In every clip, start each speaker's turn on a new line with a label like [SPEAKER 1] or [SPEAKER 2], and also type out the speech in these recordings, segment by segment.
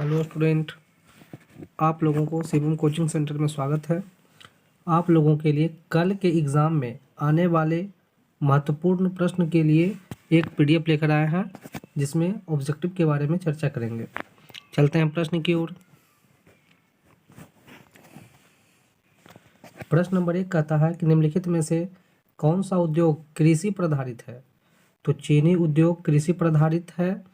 [SPEAKER 1] Hello student, आप लोगों को शिवम कोचिंग सेंटर में स्वागत है। आप लोगों के लिए कल के एग्ज़ाम में आने वाले महत्वपूर्ण प्रश्न के लिए एक पीडीएफ लेकर आए हैं, जिसमें ऑब्जेक्टिव के बारे में चर्चा करेंगे। चलते हैं प्रश्न की ओर। प्रश्न नंबर 1 कहता है कि निम्नलिखित में से कौन सा उद्योग कृषि पर आधारित है। तो चीनी उद्योग कृषि पर आधारित है,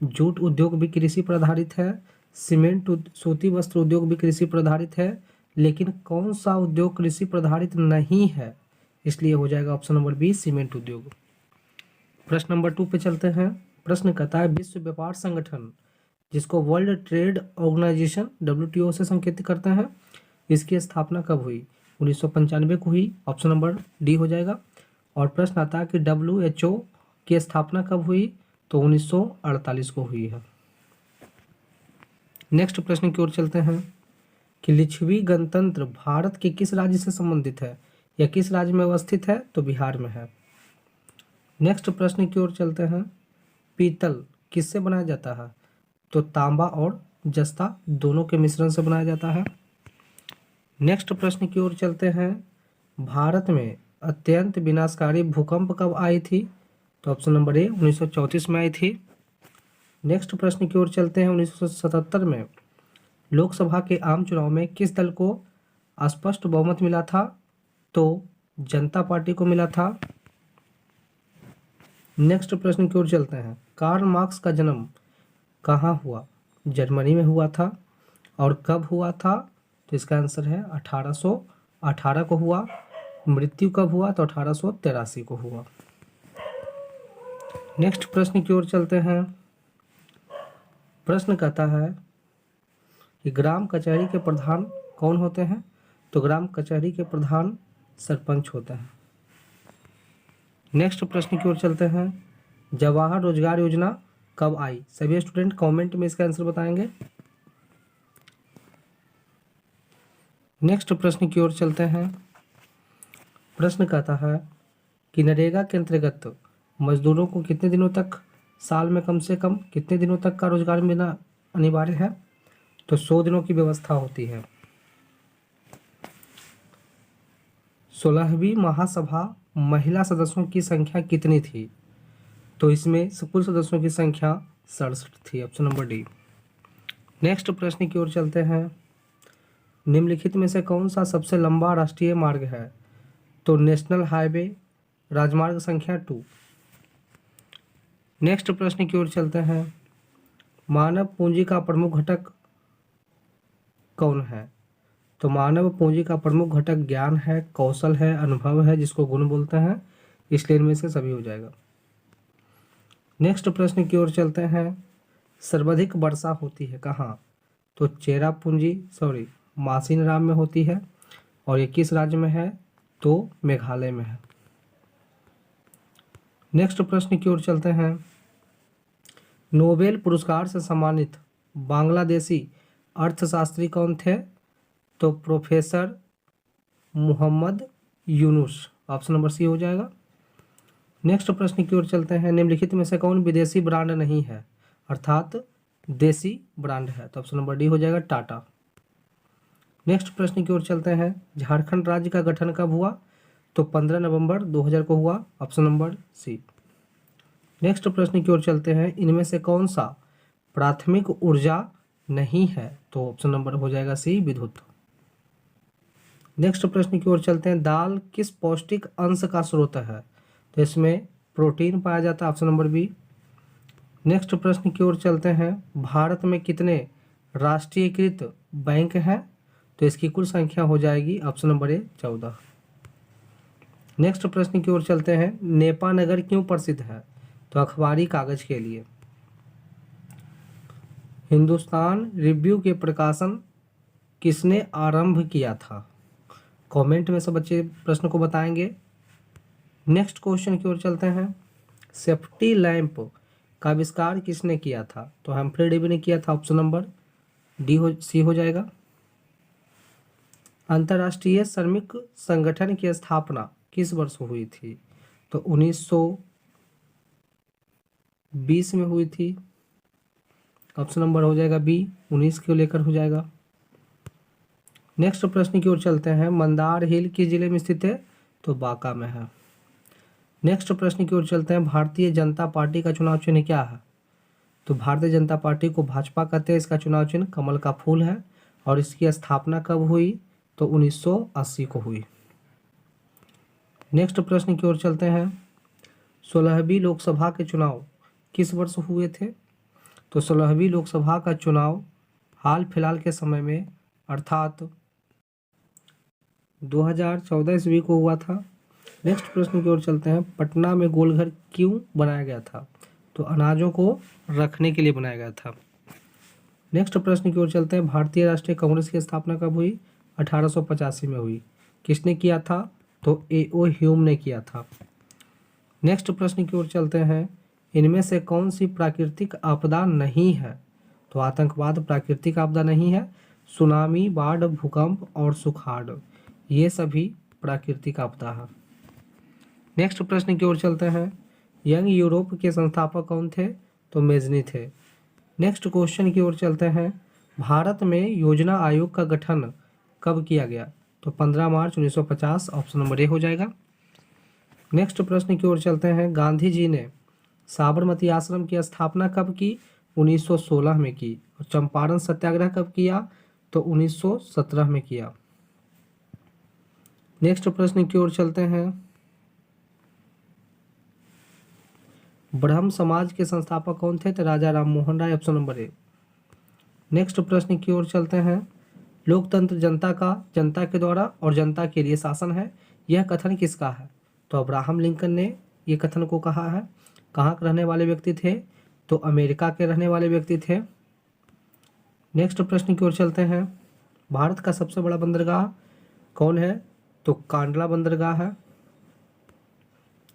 [SPEAKER 1] जूट उद्योग भी कृषि पर आधारित है, सूती वस्त्र उद्योग भी कृषि पर आधारित है, लेकिन कौन सा उद्योग कृषि पर आधारित नहीं है, इसलिए हो जाएगा ऑप्शन नंबर बी सीमेंट उद्योग। प्रश्न नंबर 2 पे चलते हैं। प्रश्न कहता है विश्व व्यापार संगठन, जिसको वर्ल्ड ट्रेड ऑर्गेनाइजेशन WTO से संकेतित करते हैं, इसकी स्थापना कब हुई। 1995 को हुई, ऑप्शन नंबर डी हो जाएगा। और प्रश्न आता है कि WHO की स्थापना कब हुई, तो 1948 को हुई है। नेक्स्ट प्रश्न की ओर चलते हैं कि लिच्छवी गणतंत्र भारत के किस राज्य से संबंधित है या किस राज्य में अवस्थित है, तो बिहार में है। नेक्स्ट प्रश्न की ओर चलते हैं। पीतल किससे बनाया जाता है, तो तांबा और जस्ता दोनों के मिश्रण से बनाया जाता है। नेक्स्ट प्रश्न की ओर चलते हैं। भारत में अत्यंत विनाशकारी भूकंप कब आई थी, तो ऑप्शन नंबर ए 1934 में आई थी। नेक्स्ट प्रश्न की ओर चलते हैं। 1977 में लोकसभा के आम चुनाव में किस दल को स्पष्ट बहुमत मिला था, तो जनता पार्टी को मिला था। नेक्स्ट प्रश्न की ओर चलते हैं। कार्ल मार्क्स का जन्म कहाँ हुआ, जर्मनी में हुआ था, और कब हुआ था, तो इसका आंसर है 1818 को हुआ। मृत्यु कब हुआ, तो 1883 को हुआ। नेक्स्ट प्रश्न की ओर चलते हैं। प्रश्न कहता है कि ग्राम कचहरी के प्रधान कौन होते हैं, तो ग्राम कचहरी के प्रधान सरपंच होते हैं। नेक्स्ट प्रश्न की ओर चलते हैं। जवाहर रोजगार योजना कब आई, सभी स्टूडेंट कमेंट में इसका आंसर बताएंगे। नेक्स्ट प्रश्न की ओर चलते हैं। प्रश्न कहता है कि नरेगा के अंतर्गत मजदूरों को कितने दिनों तक, साल में कम से कम कितने दिनों तक का रोजगार मिलना अनिवार्य है, तो 100 दिनों की व्यवस्था होती है। 16वीं महासभा महिला सदस्यों की संख्या कितनी थी, तो इसमें कुल सदस्यों की संख्या 67 थी, ऑप्शन नंबर डी। नेक्स्ट प्रश्न की ओर चलते हैं। निम्नलिखित में से कौन सा सबसे लंबा राष्ट्रीय मार्ग है, तो नेशनल हाईवे राजमार्ग संख्या 2। नेक्स्ट प्रश्न की ओर चलते हैं। मानव पूंजी का प्रमुख घटक कौन है, तो मानव पूंजी का प्रमुख घटक ज्ञान है, कौशल है, अनुभव है, जिसको गुण बोलते हैं, इसलिए इनमें से सभी हो जाएगा। नेक्स्ट प्रश्न की ओर चलते हैं। सर्वाधिक वर्षा होती है कहाँ, तो चेरापूंजी मासिनराम में होती है, और ये किस राज्य में है, तो मेघालय में है। नेक्स्ट प्रश्न की ओर चलते हैं। नोबेल पुरस्कार से सम्मानित बांग्लादेशी अर्थशास्त्री कौन थे, तो professor Muhammad Yunus, option number C हो जाएगा। नेक्स्ट प्रश्न की ओर चलते हैं। निम्नलिखित में से कौन विदेशी ब्रांड नहीं है, अर्थात देसी ब्रांड है, तो ऑप्शन नंबर डी हो जाएगा टाटा। नेक्स्ट प्रश्न की ओर चलते हैं। झारखंड राज्य का गठन कब हुआ, तो 15 नवंबर 2000 को हुआ, ऑप्शन नंबर सी। नेक्स्ट प्रश्न की ओर चलते हैं। इनमें से कौन सा प्राथमिक ऊर्जा नहीं है, तो ऑप्शन नंबर हो जाएगा सी विद्युत। नेक्स्ट प्रश्न की ओर चलते हैं। दाल किस पौष्टिक अंश का स्रोत है, तो इसमें प्रोटीन पाया जाता है, ऑप्शन नंबर बी। नेक्स्ट प्रश्न की ओर चलते हैं। भारत में कितने राष्ट्रीयकृत बैंक हैं, तो इसकी कुल संख्या हो जाएगी, ऑप्शन नंबर ए 14। नेक्स्ट प्रश्न की ओर चलते हैं। नेपा नगर क्यों प्रसिद्ध है, तो अखबारी कागज के लिए। हिंदुस्तान रिव्यू के प्रकाशन किसने आरंभ किया था, कमेंट में सब बच्चे प्रश्न को बताएंगे। नेक्स्ट क्वेश्चन की ओर चलते हैं। सेफ्टी लैंप का आविष्कार किसने किया था, तो हम्फ्री डेवी ने किया था, ऑप्शन नंबर सी हो जाएगा। अंतर्राष्ट्रीय श्रमिक संगठन की स्थापना किस वर्ष हुई थी, तो 1920 में हुई थी। ऑप्शन नंबर हो जाएगा बी, 19 को लेकर हो जाएगा। नेक्स्ट प्रश्न की ओर चलते हैं। मंदार हिल किस जिले में स्थित है? तो बांका में है। नेक्स्ट प्रश्न की ओर चलते हैं। भारतीय जनता पार्टी का चुनाव चिन्ह क्या है? तो भारतीय जनता पार्टी को भाजपा कहते हैं। इसका चुनाव चिन्ह कमल का फूल है और इसकी स्थापना कब हुई? तो 1980 को हुई। नेक्स्ट प्रश्न की ओर चलते हैं। 16वीं लोकसभा के चुनाव किस वर्ष हुए थे? तो 16वीं लोकसभा का चुनाव हाल फिलहाल के समय में अर्थात 2014 ईस्वी को हुआ था। नेक्स्ट प्रश्न की ओर चलते हैं। पटना में गोलघर क्यों बनाया गया था? तो अनाजों को रखने के लिए बनाया गया था। नेक्स्ट प्रश्न की ओर चलते हैं। भारतीय राष्ट्रीय कांग्रेस की स्थापना कब हुई? 1885 में हुई। किसने किया था? तो ए.ओ. ह्यूम ने किया था। नेक्स्ट प्रश्न की ओर चलते हैं। इनमें से कौन सी प्राकृतिक आपदा नहीं है? तो आतंकवाद प्राकृतिक आपदा नहीं है। सुनामी, बाढ़, भूकंप और सुखाड़ ये सभी प्राकृतिक आपदा है। नेक्स्ट प्रश्न की ओर चलते हैं। यंग यूरोप के संस्थापक कौन थे? तो मेजनी थे। नेक्स्ट क्वेश्चन की ओर चलते हैं। भारत में योजना आयोग का गठन कब किया गया? तो 15 मार्च 1950, ऑप्शन नंबर ए हो जाएगा। नेक्स्ट प्रश्न की ओर चलते हैं। गांधी जी ने साबरमती आश्रम की स्थापना कब की? 1916 में की। और चंपारण सत्याग्रह कब किया? तो 1917 में किया। नेक्स्ट प्रश्न की ओर चलते हैं। ब्रह्म समाज के संस्थापक कौन थे? तो राजा Ram Mohan Roy, option number A. Next प्रश्न की ओर चलते हैं। लोकतंत्र जनता के द्वारा और जनता के लिए शासन है, यह कथन किसका है? तो अब्राहम लिंकन ने यह कथन को कहा है। कहाँ के रहने वाले व्यक्ति थे? तो अमेरिका के रहने वाले व्यक्ति थे। नेक्स्ट प्रश्न की ओर चलते हैं। भारत का सबसे बड़ा बंदरगाह कौन है? तो कांडला बंदरगाह है।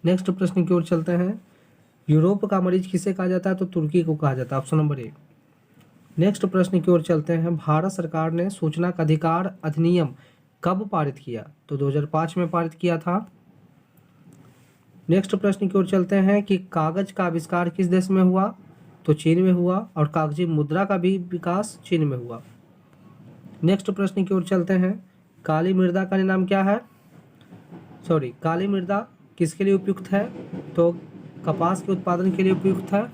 [SPEAKER 1] नेक्स्ट प्रश्न की ओर चलते हैं। यूरोप का मरीज किसे कहा जाता है? तो तुर्की को कहा जाता है, ऑप्शन नंबर ए। नेक्स्ट प्रश्न की ओर चलते हैं। भारत सरकार ने सूचना का अधिकार अधिनियम कब पारित किया? तो 2005 में पारित किया था। नेक्स्ट प्रश्न की ओर चलते हैं कि कागज का आविष्कार किस देश में हुआ? तो चीन में हुआ। और कागजी मुद्रा का भी विकास चीन में हुआ। नेक्स्ट प्रश्न की ओर चलते हैं। काली मृदा का नाम क्या है? काली मृदा किसके लिए उपयुक्त है? तो कपास के उत्पादन के लिए उपयुक्त है।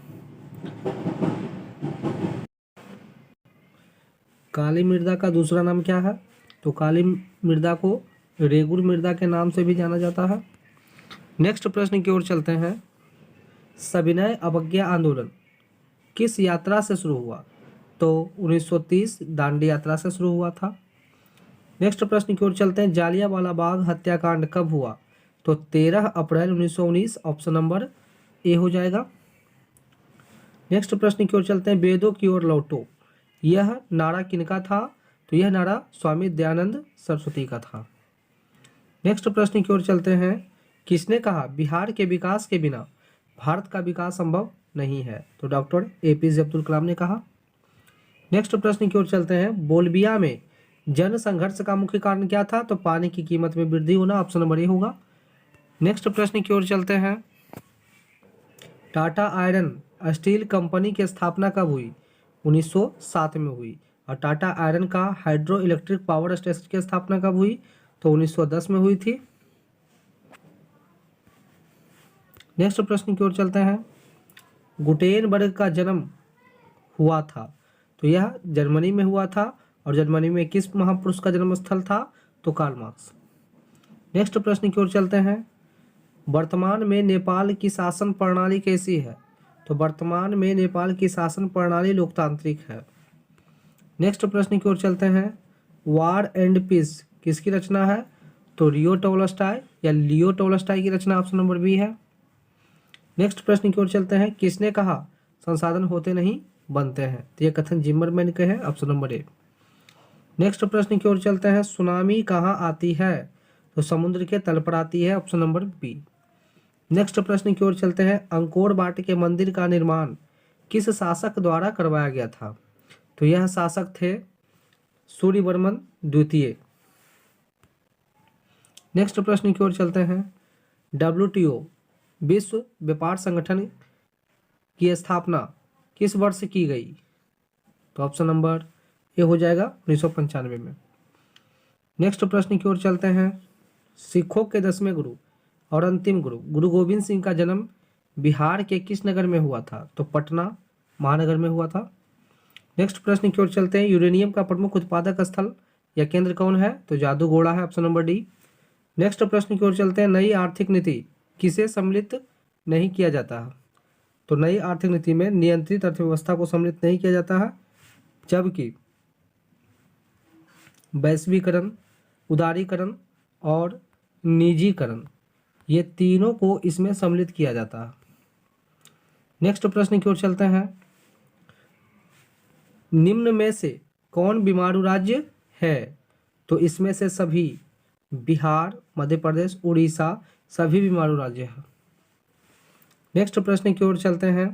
[SPEAKER 1] काली मृदा का दूसरा नाम क्या है? तो काली मृदा को रेगुर मृदा के नाम से भी जाना जाता है। नेक्स्ट प्रश्न की ओर चलते हैं। सविनय अवज्ञा आंदोलन किस यात्रा से शुरू हुआ? तो 1930 दांडी यात्रा से शुरू हुआ था। नेक्स्ट प्रश्न की ओर चलते हैं। जालियांवाला बाग हत्याकांड कब हुआ? तो 13 अप्रैल 1919, ऑप्शन नंबर ए हो जाएगा। नेक्स्ट प्रश्न की ओर चलते हैं। वेदों की ओर लौटो यह नारा किनका था? तो यह नारा स्वामी दयानंद सरस्वती का था। नेक्स्ट प्रश्न की ओर चलते हैं। किसने कहा बिहार के विकास के बिना भारत का विकास संभव नहीं है? तो डॉक्टर APJ अब्दुल कलाम ने कहा। नेक्स्ट प्रश्न की ओर चलते हैं। बोल्बिया में जन संघर्ष का मुख्य कारण क्या था? तो पानी की कीमत में वृद्धि होना, ऑप्शन नंबर ए होगा। नेक्स्ट प्रश्न की ओर चलते हैं। टाटा आयरन स्टील कंपनी की स्थापना कब हुई? 1907 में हुई। और टाटा आयरन का हाइड्रो इलेक्ट्रिक पावर स्टेशन की स्थापना कब हुई? तो 1910 में हुई थी। नेक्स्ट प्रश्न की ओर चलते हैं। गुटेनबर्ग का जन्म हुआ था? तो यह जर्मनी में हुआ था। और जर्मनी में किस महापुरुष का जन्म स्थल था? तो कार्ल मार्क्स। नेक्स्ट प्रश्न की ओर चलते हैं। वर्तमान में नेपाल की शासन प्रणाली कैसी है? तो वर्तमान में नेपाल की शासन प्रणाली लोकतांत्रिक है। नेक्स्ट प्रश्न की ओर चलते हैं। वार एंड पीस किसकी रचना है? तो लियो टॉलस्टॉय या लियो टॉलस्टॉय की रचना, ऑप्शन नंबर बी है। नेक्स्ट प्रश्न की ओर चलते हैं। किसने कहा संसाधन होते नहीं बनते हैं? तो यह कथन जिम्मरमैन के है, ऑप्शन नंबर ए। नेक्स्ट प्रश्न की ओर चलते हैं। सुनामी कहाँ आती है? तो समुद्र के तल पर आती है, ऑप्शन नंबर बी। नेक्स्ट प्रश्न की ओर चलते हैं। अंकोर वाट के मंदिर का निर्माण किस शासक द्वारा करवाया गया था? तो यह शासक थे सूर्यवर्मन द्वितीय। नेक्स्ट प्रश्न की ओर चलते हैं। WTO विश्व व्यापार संगठन की स्थापना किस वर्ष की गई? तो ऑप्शन नंबर ए हो जाएगा 1995 में। नेक्स्ट प्रश्न की ओर चलते हैं। सिखों के 10वें गुरु और अंतिम गुरु गुरु गोविंद सिंह का जन्म बिहार के किस नगर में हुआ था? तो पटना महानगर में हुआ था। नेक्स्ट प्रश्न की ओर चलते हैं। यूरेनियम का प्रमुख उत्पादक स्थल या केंद्र कौन है? तो जादूगोड़ा है, ऑप्शन नंबर डी। नेक्स्ट प्रश्न की ओर चलते हैं। नई आर्थिक नीति किसे सम्मिलित नहीं किया जाता है? तो नई आर्थिक नीति में नियंत्रित अर्थव्यवस्था को सम्मिलित नहीं किया जाता है, जबकि वैश्वीकरण, उदारीकरण और निजीकरण ये तीनों को इसमें सम्मिलित किया जाता है। नेक्स्ट प्रश्न की ओर चलते हैं। निम्न में से कौन बीमारू राज्य है? तो इसमें से सभी बिहार, मध्य प्रदेश, उड़ीसा सभी बीमारू राज्य हैं। नेक्स्ट प्रश्न की ओर चलते हैं।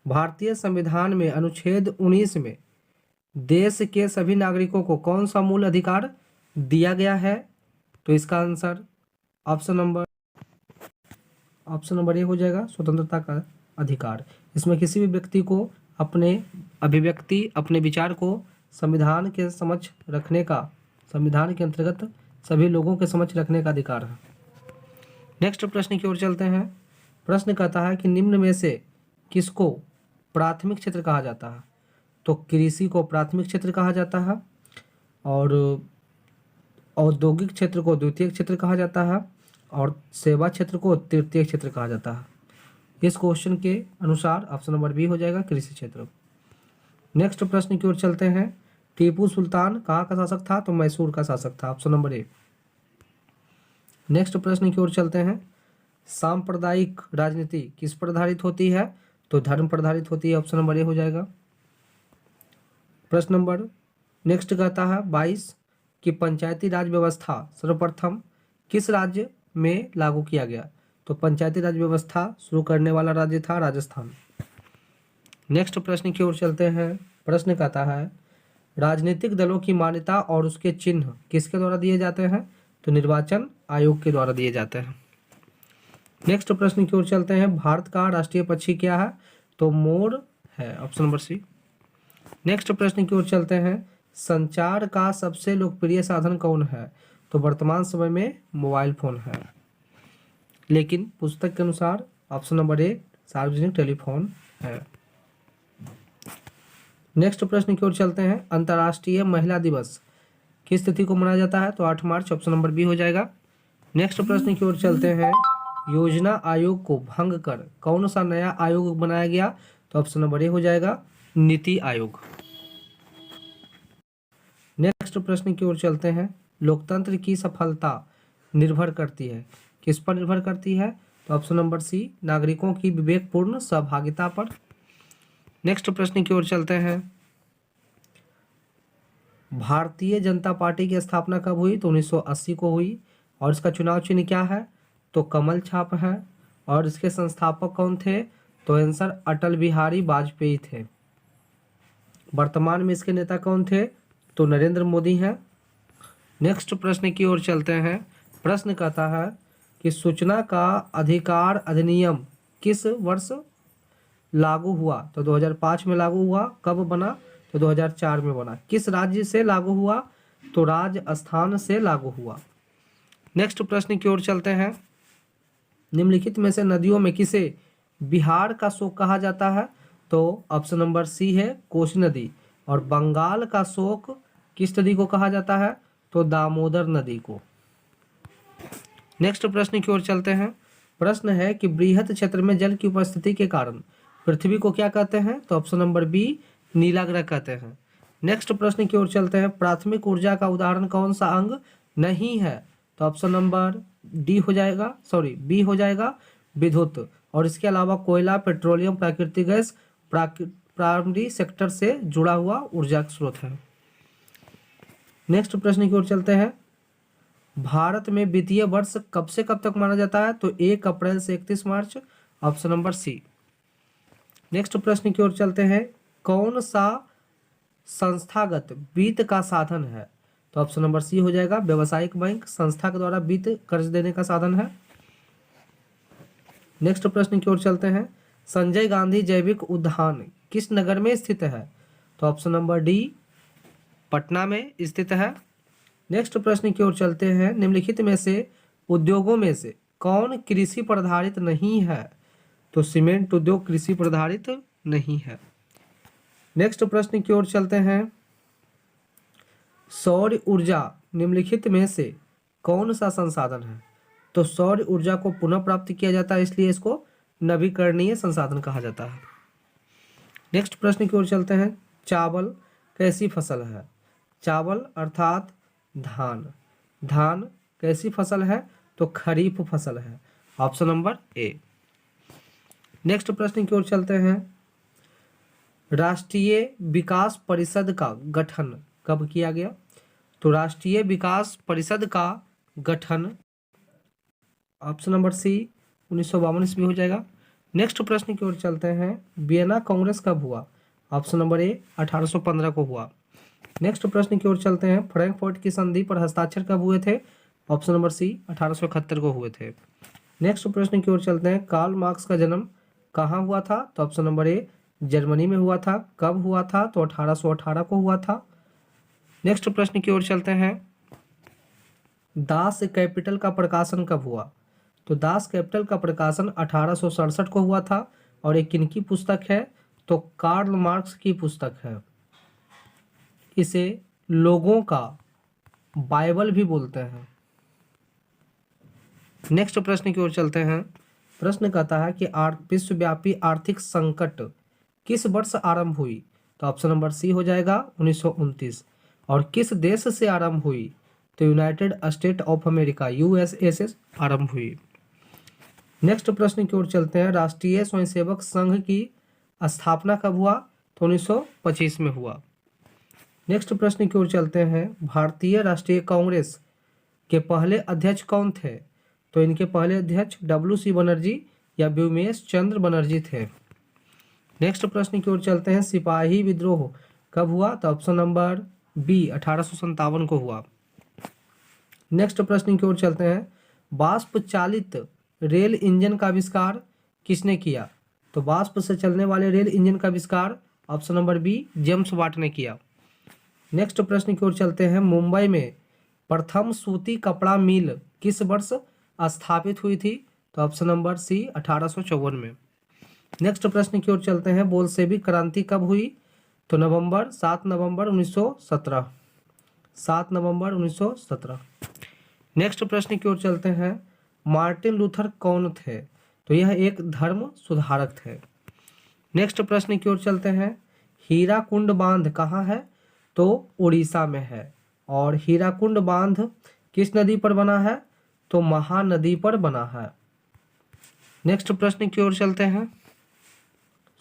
[SPEAKER 1] भारतीय संविधान में अनुच्छेद 19 में देश के सभी नागरिकों को कौन सा मूल अधिकार दिया गया है? तो इसका आंसर ऑप्शन नंबर ए हो जाएगा, स्वतंत्रता का अधिकार। इसमें किसी भी व्यक्ति को अपने अभिव्यक्ति, अपने विचार को संविधान के समक्ष रखने का, संविधान के अंतर्गत सभी लोगों के समक्ष रखने का अधिकार है। नेक्स्ट प्रश्न की ओर चलते हैं। प्रश्न कहता है कि निम्न में से किसको प्राथमिक क्षेत्र कहा जाता है? तो कृषि को प्राथमिक क्षेत्र कहा जाता है और औद्योगिक क्षेत्र को द्वितीय क्षेत्र कहा जाता है और सेवा क्षेत्र को तृतीय क्षेत्र कहा जाता है। इस क्वेश्चन के अनुसार ऑप्शन नंबर बी हो जाएगा, कृषि क्षेत्र। नेक्स्ट प्रश्न की ओर चलते हैं। टीपू सुल्तान कहाँ का शासक था? तो मैसूर का शासक था, ऑप्शन नंबर ए। नेक्स्ट प्रश्न की ओर चलते हैं। सांप्रदायिक राजनीति किस पर आधारित होती है? तो धर्म पर आधारित होती है, ऑप्शन नंबर ए हो जाएगा। प्रश्न नंबर नेक्स्ट कहता है 22 कि पंचायती राज व्यवस्था सर्वप्रथम किस राज्य में लागू किया गया? तो पंचायती राज व्यवस्था शुरू करने वाला राज्य था राजस्थान। नेक्स्ट प्रश्न की ओर चलते हैं। प्रश्न कहता है राजनीतिक दलों की मान्यता और उसके चिन्ह किसके द्वारा दिए जाते हैं? तो निर्वाचन आयोग के द्वारा दिए जाते हैं। नेक्स्ट प्रश्न की ओर चलते हैं। भारत का राष्ट्रीय पक्षी क्या है? तो मोर है, ऑप्शन नंबर सी। नेक्स्ट प्रश्न की ओर चलते हैं। संचार का सबसे लोकप्रिय साधन कौन है? तो वर्तमान समय में मोबाइल फोन है, लेकिन पुस्तक के अनुसार ऑप्शन नंबर ए सार्वजनिक टेलीफोन है। नेक्स्ट प्रश्न की ओर चलते हैं। अंतर्राष्ट्रीय महिला दिवस किस तिथि को मनाया जाता है? तो 8 मार्च, ऑप्शन नंबर बी हो जाएगा। नेक्स्ट प्रश्न की ओर चलते हैं। योजना आयोग को भंग कर कौन सा नया आयोग बनाया गया? तो ऑप्शन नंबर ए हो जाएगा, नीति आयोग। नेक्स्ट प्रश्न की ओर चलते हैं। लोकतंत्र की सफलता निर्भर करती है, किस पर निर्भर करती है? तो ऑप्शन नंबर सी, नागरिकों की विवेकपूर्ण सहभागिता पर। नेक्स्ट प्रश्न की ओर चलते हैं। भारतीय जनता पार्टी की स्थापना कब हुई? तो 1980 को हुई और इसका चुनाव चिन्ह क्या है? तो कमल छाप है और इसके संस्थापक कौन थे? तो आंसर अटल बिहारी वाजपेयी थे। वर्तमान में इसके नेता कौन थे? तो नरेंद्र मोदी हैं। नेक्स्ट प्रश्न की ओर चलते हैं। प्रश्न कहता है कि सूचना का अधिकार अधिनियम किस वर्ष लागू हुआ? तो 2005 में लागू हुआ। कब बना? तो 2004 में बना। किस राज्य से लागू हुआ? तो राजस्थान से लागू हुआ। नेक्स्ट प्रश्न की ओर चलते हैं। निम्नलिखित में से नदियों में किसे बिहार का शोक कहा जाता है? तो ऑप्शन नंबर सी है, कोसी नदी। और बंगाल का शोक किस नदी को कहा जाता है? तो दामोदर नदी को। नेक्स्ट प्रश्न की ओर चलते हैं। प्रश्न है कि बृहत क्षेत्र में जल की उपस्थिति के कारण पृथ्वी को क्या कहते हैं? तो ऑप्शन नंबर बी, नीला ग्रह कहते हैं। नेक्स्ट प्रश्न की ओर चलते हैं। प्राथमिक ऊर्जा का उदाहरण कौन सा अंग नहीं है? तो ऑप्शन नंबर डी हो जाएगा, सॉरी बी हो जाएगा, विद्युत। और इसके अलावा कोयला, पेट्रोलियम, प्राकृतिक गैस प्राइमरी सेक्टर से जुड़ा हुआ ऊर्जा स्रोत है। नेक्स्ट प्रश्न की ओर चलते हैं। भारत में वित्तीय वर्ष कब से कब तक माना जाता है? तो 1 अप्रैल से 31 मार्च, ऑप्शन नंबर सी। नेक्स्ट प्रश्न की ओर चलते हैं। कौन सा संस्थागत वित्त का साधन है? तो ऑप्शन नंबर सी हो जाएगा, व्यवसायिक बैंक संस्था के द्वारा वित्त कर्ज देने का साधन है। नेक्स्ट प्रश्न की ओर चलते हैं। संजय गांधी जैविक उद्यान किस नगर में स्थित है? तो ऑप्शन नंबर डी पटना में स्थित है। नेक्स्ट प्रश्न की ओर चलते हैं, निम्नलिखित में से उद्योगों में से कौन कृषि पर आधारित नहीं है? तो सीमेंट उद्योग कृषि पर आधारित नहीं है। नेक्स्ट प्रश्न की ओर चलते हैं, सौर ऊर्जा निम्नलिखित में से कौन सा संसाधन है? तो सौर ऊर्जा को पुनः प्राप्त किया जाता है, इसलिए इसको नवीकरणीय संसाधन कहा जाता है। नेक्स्ट प्रश्न की ओर चलते हैं, चावल कैसी फसल है? चावल अर्थात धान। धान कैसी फसल है? तो खरीफ फसल है, ऑप्शन नंबर ए। नेक्स्ट प्रश्न की ओर चलते हैं, राष्ट्रीय विकास परिषद का गठन कब किया गया? तो राष्ट्रीय विकास परिषद का गठन ऑप्शन नंबर सी 1952 ईस्वी हो जाएगा। नेक्स्ट प्रश्न की ओर चलते हैं, वियना कांग्रेस कब हुआ? ऑप्शन नंबर ए 1815 को हुआ। नेक्स्ट प्रश्न की ओर चलते हैं, फ्रैंकफर्ट की संधि पर हस्ताक्षर कब हुए थे? ऑप्शन नंबर सी 1871 को हुए थे। नेक्स्ट प्रश्न की ओर चलते हैं, कार्ल मार्क्स का जन्म कहाँ हुआ था? तो ऑप्शन नंबर ए जर्मनी में हुआ था। कब हुआ था? तो 1818 को हुआ था। नेक्स्ट प्रश्न की ओर चलते हैं, दास कैपिटल का प्रकाशन कब हुआ? तो दास कैपिटल का प्रकाशन 1867 को हुआ था। और एक किनकी पुस्तक है? तो कार्ल मार्क्स की पुस्तक है। इसे लोगों का बाइबल भी बोलते हैं। नेक्स्ट प्रश्न की ओर चलते हैं, प्रश्न कहता है कि विश्वव्यापी आर्थिक संकट किस वर्ष आरंभ हुई? तो ऑप्शन नंबर सी हो जाएगा 1929। और किस देश से आरंभ हुई? तो United state of America USA से आरंभ हुई। नेक्स्ट प्रश्न की ओर चलते हैं, राष्ट्रीय स्वयंसेवक संघ की स्थापना कब हुआ? तो 1925 में हुआ। नेक्स्ट प्रश्न की ओर चलते हैं, भारतीय राष्ट्रीय कांग्रेस के पहले अध्यक्ष कौन थे? तो इनके पहले अध्यक्ष WC बनर्जी या व्योमेश चंद्र बनर्जी थे। नेक्स्ट प्रश्न की ओर चलते हैं, सिपाही विद्रोह कब हुआ? तो ऑप्शन नंबर बी 1857 को हुआ। नेक्स्ट प्रश्न की ओर चलते हैं, वाष्प चालित रेल इंजन का आविष्कार किसने किया? तो वाष्प से चलने वाले रेल इंजन का आविष्कार option number B James Watt ने किया। नेक्स्ट प्रश्न की ओर चलते हैं, मुंबई में प्रथम सूती कपड़ा मिल किस वर्ष स्थापित हुई थी? तो ऑप्शन नंबर सी 1854 में। नेक्स्ट प्रश्न की ओर चलते हैं, बोल्शेविक क्रांति कब हुई? तो 7 नवंबर 1917। 7 नवंबर 1917। नेक्स्ट प्रश्न की ओर चलते हैं, मार्टिन लूथर कौन थे? तो यह एक धर्म सुधारक थे। नेक्स्ट प्रश्न की ओर चलते हैं, हीराकुंड बांध कहाँ है? तो उड़ीसा में है। और हीराकुंड बांध किस नदी पर बना है? तो महानदी पर बना है। नेक्स्ट प्रश्न की ओर चलते हैं,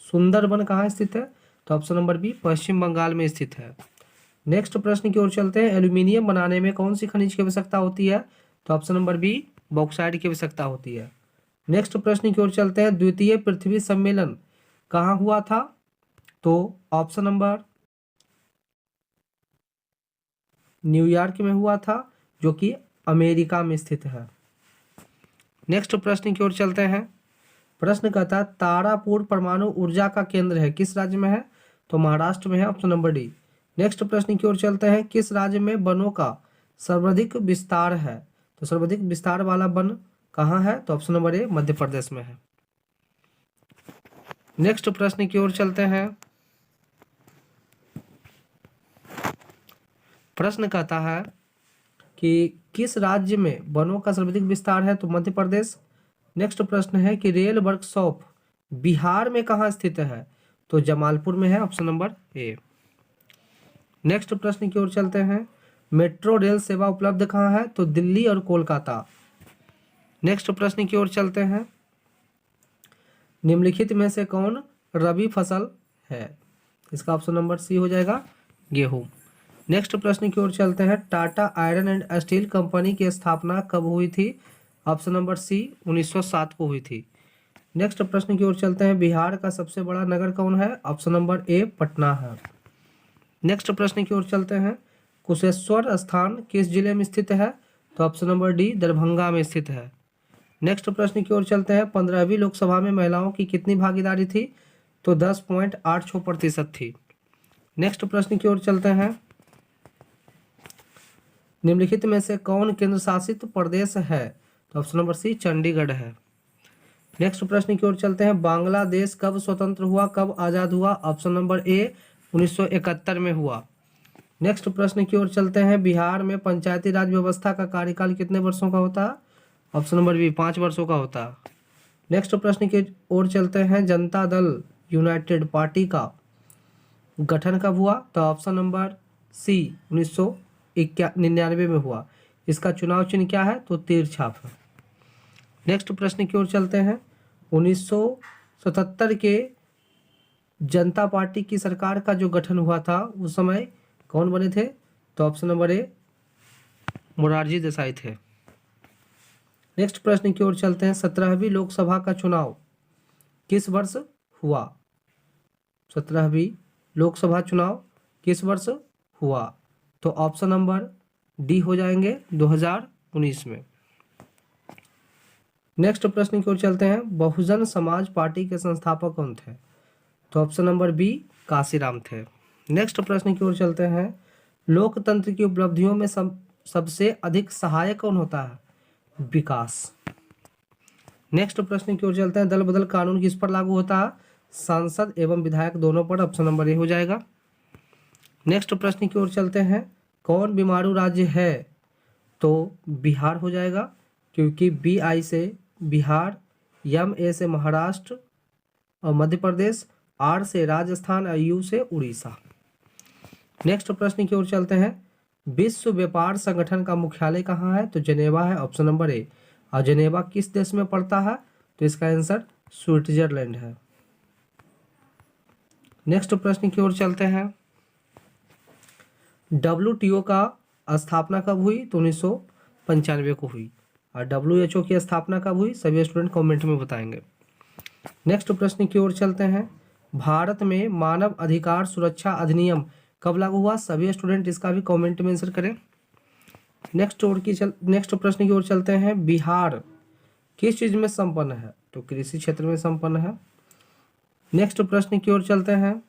[SPEAKER 1] सुंदरबन कहाँ स्थित है? तो ऑप्शन नंबर बी पश्चिम बंगाल में स्थित है। नेक्स्ट प्रश्न की ओर चलते हैं, एल्यूमिनियम बनाने में कौन सी खनिज की आवश्यकता होती है? तो ऑप्शन नंबर बी बॉक्साइट की आवश्यकता होती है। नेक्स्ट प्रश्न की ओर चलते हैं, द्वितीय पृथ्वी सम्मेलन कहाँ हुआ था? तो ऑप्शन नंबर न्यूयॉर्क में हुआ था, जो कि अमेरिका में स्थित है। नेक्स्ट प्रश्न की ओर चलते हैं, प्रश्न कहता है, तारापुर परमाणु ऊर्जा का केंद्र है किस राज्य में है? तो महाराष्ट्र में है, ऑप्शन नंबर डी। नेक्स्ट प्रश्न की ओर चलते हैं, किस राज्य में वनों का सर्वाधिक विस्तार है? तो सर्वाधिक विस्तार वाला वन कहाँ है? तो option number A Madhya Pradesh में है। नेक्स्ट प्रश्न की ओर चलते हैं, प्रश्न कहता है कि किस राज्य में वनों का सर्वाधिक विस्तार है? तो मध्य प्रदेश। नेक्स्ट प्रश्न है कि रेल वर्कशॉप बिहार में कहाँ स्थित है? तो जमालपुर में है, ऑप्शन नंबर ए। नेक्स्ट प्रश्न की ओर चलते हैं, मेट्रो रेल सेवा उपलब्ध कहाँ है? तो दिल्ली और कोलकाता। नेक्स्ट प्रश्न की ओर चलते हैं, निम्नलिखित में से कौन रबी फसल है? इसका ऑप्शन नंबर सी हो जाएगा गेहूं। नेक्स्ट प्रश्न की ओर चलते हैं, Tata iron and steel company की स्थापना कब हुई थी? ऑप्शन नंबर सी 1907 को हुई थी। नेक्स्ट प्रश्न की ओर चलते हैं, बिहार का सबसे बड़ा नगर कौन है? ऑप्शन नंबर ए पटना है। नेक्स्ट प्रश्न की ओर चलते हैं, कुशेश्वर स्थान किस जिले में स्थित है? तो ऑप्शन नंबर डी दरभंगा में स्थित है। नेक्स्ट प्रश्न की ओर चलते हैं, 15वीं लोकसभा में महिलाओं की कितनी भागीदारी थी? तो 10.86% थी। नेक्स्ट प्रश्न की ओर चलते हैं। निम्नलिखित में से कौन केंद्र शासित प्रदेश है? तो ऑप्शन नंबर सी चंडीगढ़ है। नेक्स्ट प्रश्न की ओर चलते हैं। बांग्लादेश कब स्वतंत्र हुआ, कब आज़ाद हुआ? ऑप्शन नंबर ए 1971 में हुआ। नेक्स्ट प्रश्न की ओर चलते हैं। बिहार में पंचायती राज व्यवस्था का कार्यकाल कितने वर्षों का होता है? ऑप्शन नंबर बी 5 वर्षों का होता है। नेक्स्ट प्रश्न की ओर चलते हैं। जनता दल यूनाइटेड पार्टी का गठन कब हुआ? तो ऑप्शन नंबर सी 1999 में हुआ। इसका चुनाव चिन्ह क्या है? तो तीर छाप है। नेक्स्ट प्रश्न की ओर चलते हैं। 1977 के जनता पार्टी की सरकार का जो गठन हुआ था उस समय कौन बने थे? तो option number A Morarji Desai थे। नेक्स्ट प्रश्न की ओर चलते हैं। 17वीं लोकसभा का चुनाव किस वर्ष हुआ? 17वीं लोकसभा चुनाव किस वर्ष हुआ? तो ऑप्शन नंबर डी हो जाएंगे 2019 में। नेक्स्ट प्रश्न की ओर चलते हैं। बहुजन समाज पार्टी के संस्थापक कौन थे? तो ऑप्शन नंबर बी काशीराम थे। नेक्स्ट प्रश्न की ओर चलते हैं। लोकतंत्र की उपलब्धियों में सबसे अधिक सहायक कौन होता है? विकास। नेक्स्ट प्रश्न की ओर चलते हैं। दल बदल कानून किस पर लागू होता है? सांसद एवं विधायक दोनों पर। ऑप्शन नंबर ए हो जाएगा। नेक्स्ट प्रश्न की ओर चलते हैं। कौन बीमारू राज्य है? तो बिहार हो जाएगा, क्योंकि बी आई से बिहार, एम ए से महाराष्ट्र और मध्य प्रदेश, आर से राजस्थान और यू से उड़ीसा। नेक्स्ट प्रश्न की ओर चलते हैं। विश्व व्यापार संगठन का मुख्यालय कहाँ है? तो जेनेवा है। Option number A. और जेनेवा किस देश में पड़ता है? तो इसका आंसर स्विट्जरलैंड है। नेक्स्ट प्रश्न की ओर चलते हैं। WTO का स्थापना कब हुई? तो 1995 को हुई। और WHO की स्थापना कब हुई? सभी स्टूडेंट कमेंट में बताएंगे। नेक्स्ट प्रश्न की ओर चलते हैं। भारत में मानव अधिकार सुरक्षा अधिनियम कब लागू हुआ? सभी स्टूडेंट इसका भी कमेंट में आंसर करें। नेक्स्ट प्रश्न की ओर चलते हैं। बिहार किस चीज में संपन्न है? तो कृषि क्षेत्र में संपन्न है। नेक्स्ट प्रश्न की ओर चलते हैं।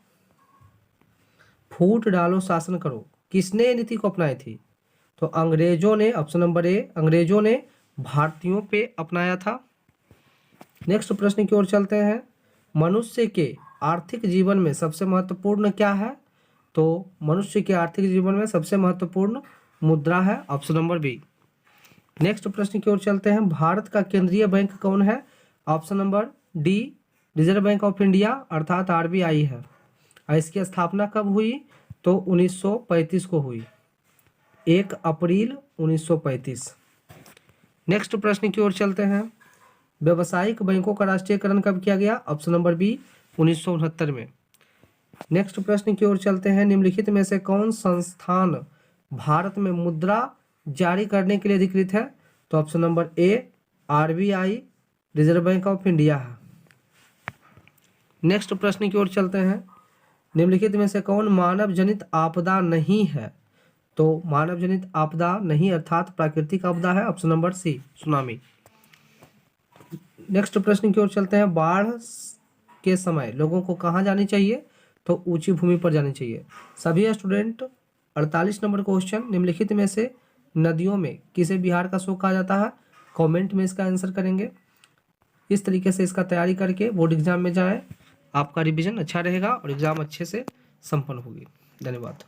[SPEAKER 1] फूट डालो शासन करो किसने नीति को अपनाई थी? तो अंग्रेजों ने। ऑप्शन नंबर ए अंग्रेजों ने भारतीयों पे अपनाया था। नेक्स्ट प्रश्न की ओर चलते हैं। मनुष्य के आर्थिक जीवन में सबसे महत्वपूर्ण क्या है? तो मनुष्य के आर्थिक जीवन में सबसे महत्वपूर्ण मुद्रा है। Option number B. नेक्स्ट प्रश्न की ओर चलते हैं। भारत का केंद्रीय बैंक कौन है? Option number D reserve bank of India अर्थात RBI है। और इसकी स्थापना कब हुई? तो 1935 को हुई, 1 अप्रैल 1935। नेक्स्ट प्रश्न की ओर चलते हैं। व्यावसायिक बैंकों का राष्ट्रीयकरण कब किया गया? ऑप्शन नंबर बी 1969 में। नेक्स्ट प्रश्न की ओर चलते हैं। निम्नलिखित में से कौन संस्थान भारत में मुद्रा जारी करने के लिए अधिकृत है? तो option number A RBI reserve bank of India है। नेक्स्ट प्रश्न की ओर चलते हैं। निम्नलिखित में से कौन मानव जनित आपदा नहीं है? तो मानव जनित आपदा नहीं अर्थात प्राकृतिक आपदा है। Option number C tsunami. Next प्रश्न की ओर चलते हैं। बाढ़ के समय लोगों को कहाँ जानी चाहिए? तो ऊंची भूमि पर जानी चाहिए। सभी स्टूडेंट 48 नंबर क्वेश्चन। निम्नलिखित में से नदियों में किसे बिहार का शोक कहा जाता है? कमेंट में इसका आंसर करेंगे। इस तरीके से इसका तैयारी करके बोर्ड एग्जाम में जाएं। आपका रिवीजन अच्छा रहेगा और एग्जाम अच्छे से संपन्न होगी। धन्यवाद।